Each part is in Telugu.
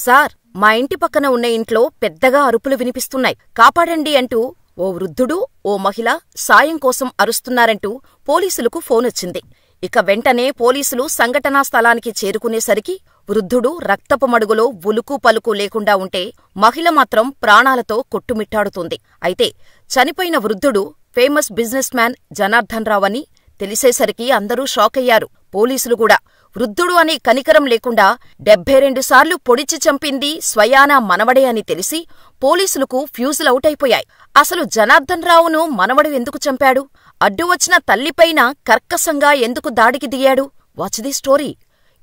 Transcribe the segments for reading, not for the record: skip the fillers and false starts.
సార్, మా ఇంటి పక్కన ఉన్న ఇంట్లో పెద్దగా అరుపులు వినిపిస్తున్నాయి, కాపాడండి అంటూ ఓ వృద్ధుడు, ఓ మహిళ సాయం కోసం అరుస్తున్నారంటూ పోలీసులకు ఫోనొచ్చింది. ఇక వెంటనే పోలీసులు సంఘటనా స్థలానికి చేరుకునేసరికి వృద్ధుడు రక్తపు మడుగులో ఉలుకు పలుకు లేకుండా ఉంటే, మహిళ మాత్రం ప్రాణాలతో కొట్టుమిట్టాడుతుంది. అయితే చనిపోయిన వృద్ధుడు famous business man Janardhan Rao అని తెలిసేసరికి అందరూ షాకయ్యారు. పోలీసులు కూడా వృద్ధుడు అని కనికరం లేకుండా 72 సార్లు పొడిచి చంపింది స్వయానా మనవడే అని తెలిసి పోలీసులకు ఫ్యూజులౌటైపోయాయి. అసలు జనార్దన్ రావును మనవడు ఎందుకు చంపాడు? అడ్డు వచ్చిన తల్లిపైన కర్కశంగా ఎందుకు దాడికి దిగాడు? Watch the story.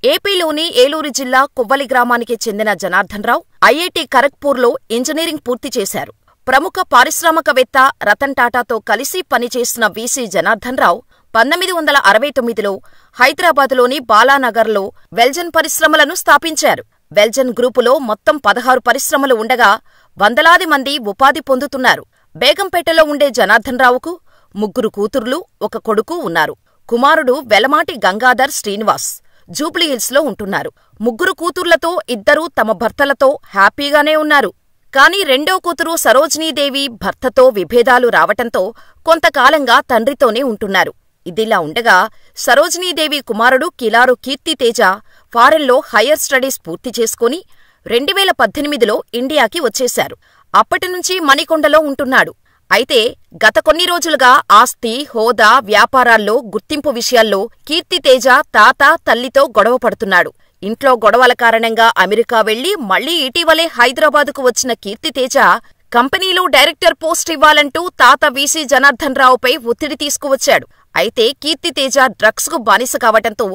ఏపీలోని ఏలూరు జిల్లా కొవ్వలి గ్రామానికి చెందిన జనార్దన్ రావు ఐఐటి ఖరగ్పూర్లో ఇంజనీరింగ్ పూర్తి చేశారు. ప్రముఖ పారిశ్రామికవేత్త రతన్ టాటాతో కలిసి పనిచేసిన వీసీ జనార్దన్ రావు 1969లో హైదరాబాదులోని బాలానగర్లో వెల్జన్ పరిశ్రమలను స్థాపించారు. వెల్జన్ గ్రూపులో మొత్తం 16 పరిశ్రమలు ఉండగా వందలాది మంది ఉపాధి పొందుతున్నారు. బేగంపేటలో ఉండే జనార్దన్ రావుకు 3 కూతుర్లు, 1 కొడుకు ఉన్నారు. కుమారుడు వెలమాటి గంగాధర్ శ్రీనివాస్ జూబ్లీహిల్స్లో ఉంటున్నారు. 3 కూతుర్లతో 2 తమ భర్తలతో హ్యాపీగానే ఉన్నారు. కాని రెండో కూతురు సరోజినీదేవి భర్తతో విభేదాలు రావటంతో కొంతకాలంగా తండ్రితోనే ఉంటున్నారు. ఇదిలా ఉండగా సరోజినీదేవి కుమారుడు కిలారు కీర్తితేజ ఫారెన్లో హయ్యర్ స్టడీస్ పూర్తి చేసుకుని 2018లో ఇండియాకి వచ్చేశారు. అప్పటినుంచి మణికొండలో ఉంటున్నాడు. అయితే గత కొన్ని రోజులుగా ఆస్తి, హోదా, వ్యాపారాల్లో గుర్తింపు విషయాల్లో కీర్తితేజ తాత, తల్లితో గొడవ పడుతున్నాడు. ఇంట్లో గొడవల కారణంగా అమెరికా వెళ్లి మళ్లీ ఇటీవలే హైదరాబాదుకు వచ్చిన కీర్తితేజ కంపెనీలో డైరెక్టర్ పోస్ట్ ఇవ్వాలంటూ తాత వీసీ జనార్దన్ రావుపై ఒత్తిడి తీసుకువచ్చాడు. అయితే కీర్తితేజ డ్రగ్స్ కు బానిస కావటంతో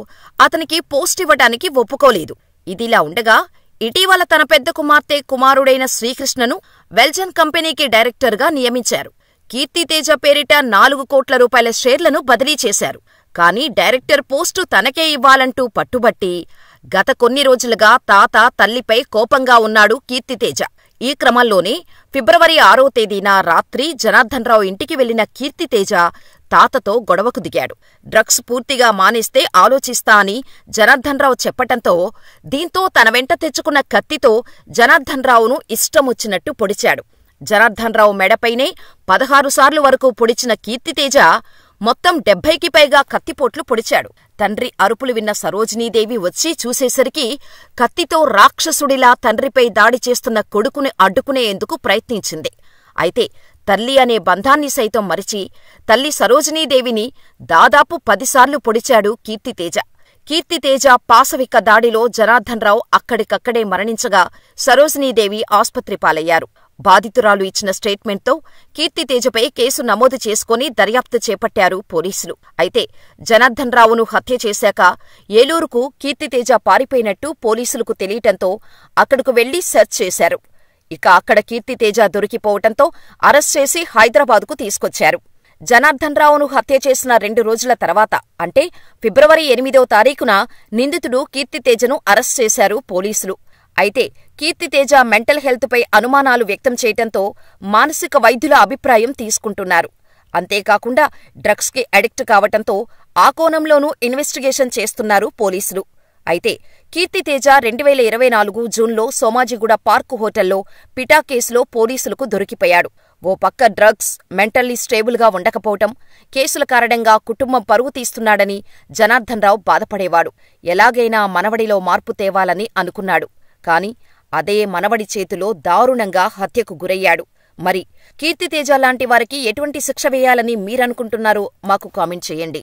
అతనికి పోస్ట్ ఇవ్వడానికి ఒప్పుకోలేదు. ఇదిలా ఉండగా ఇటీవల తన పెద్ద కుమార్తె కుమారుడైన శ్రీకృష్ణను వెల్జన్ కంపెనీకి డైరెక్టర్గా నియమించారు. కీర్తితేజ పేరిట 4 కోట్ల రూపాయల షేర్లను బదిలీ చేశారు. కానీ డైరెక్టర్ పోస్టు తనకే ఇవ్వాలంటూ పట్టుబట్టి గత కొన్ని రోజులుగా తాత, తల్లిపై కోపంగా ఉన్నాడు కీర్తితేజ. ఈ క్రమంలోనే ఫిబ్రవరి 6వ తేదీన రాత్రి జనార్దన్ రావు ఇంటికి వెళ్లిన కీర్తితేజ తాతతో గొడవకు దిగాడు. డ్రగ్స్ పూర్తిగా మానేస్తే ఆలోచిస్తా అని జనార్దన్ రావు చెప్పటంతో దీంతో తన వెంట తెచ్చుకున్న కత్తితో జనార్దన్ రావును ఇష్టమొచ్చినట్టు పొడిచాడు. జనార్దన్ రావు మెడపైనే 16 సార్లు వరకు పొడిచిన కీర్తితేజ మొత్తం 70కి పైగా కత్తిపోట్లు పొడిచాడు. తండ్రి అరుపులు విన్న సరోజినీదేవి వచ్చి చూసేసరికి కత్తితో రాక్షసుడిలా తండ్రిపై దాడి చేస్తున్న కొడుకుని అడ్డుకునేందుకు ప్రయత్నించింది. అయితే తల్లి అనే బంధాన్ని సైతం మరిచి తల్లి సరోజినీదేవిని దాదాపు 10 సార్లు పొడిచాడు కీర్తితేజ. కీర్తితేజ పాశవిక దాడిలో జనార్దన్ రావు అక్కడికక్కడే మరణించగా సరోజినీదేవి ఆస్పత్రి పాలయ్యారు. బాధితురాలు ఇచ్చిన స్టేట్మెంట్తో కీర్తితేజపై కేసు నమోదు చేసుకుని దర్యాప్తు చేపట్టారు పోలీసులు. అయితే జనార్దన్ రావును హత్య చేశాక ఏలూరుకు కీర్తితేజ పారిపోయినట్టు పోలీసులకు తెలియటంతో అక్కడకు వెళ్లి సెర్చ్ చేశారు. ఇక అక్కడ కీర్తితేజ దొరికిపోవటంతో అరెస్ట్ చేసి హైదరాబాదుకు తీసుకొచ్చారు. జనార్దన్ రావును హత్య చేసిన 2 రోజుల తర్వాత అంటే ఫిబ్రవరి 8వ తారీఖున నిందితుడు కీర్తితేజను అరెస్ట్ చేశారు పోలీసులు. అయితే కీర్తితేజ మెంటల్ హెల్త్పై అనుమానాలు వ్యక్తం చేయటంతో మానసిక వైద్యుల అభిప్రాయం తీసుకుంటున్నారు. అంతేకాకుండా డ్రగ్స్కి అడిక్ట్ కావటంతో ఆ కోణంలోనూ ఇన్వెస్టిగేషన్ చేస్తున్నారు పోలీసులు. అయితే కీర్తితేజ 2024 జూన్లో సోమాజిగూడ పార్కు హోటల్లో పిటా కేసులో పోలీసులకు దొరికిపోయాడు. ఓ పక్క డ్రగ్స్, మెంటల్లీ స్టేబుల్గా ఉండకపోవటం, కేసుల కారణంగా కుటుంబం పరువు తీస్తున్నాడని జనార్దన్ రావు బాధపడేవాడు. ఎలాగైనా మనవడిలో మార్పు తేవాలని అనుకున్నాడు. కాని అదే మనవడి చేతిలో దారుణంగా హత్యకు గురయ్యాడు. మరి కీర్తితేజ లాంటి వారికి ఎటువంటి శిక్ష వేయాలని మీరనుకుంటున్నారో మాకు కామెంట్ చేయండి.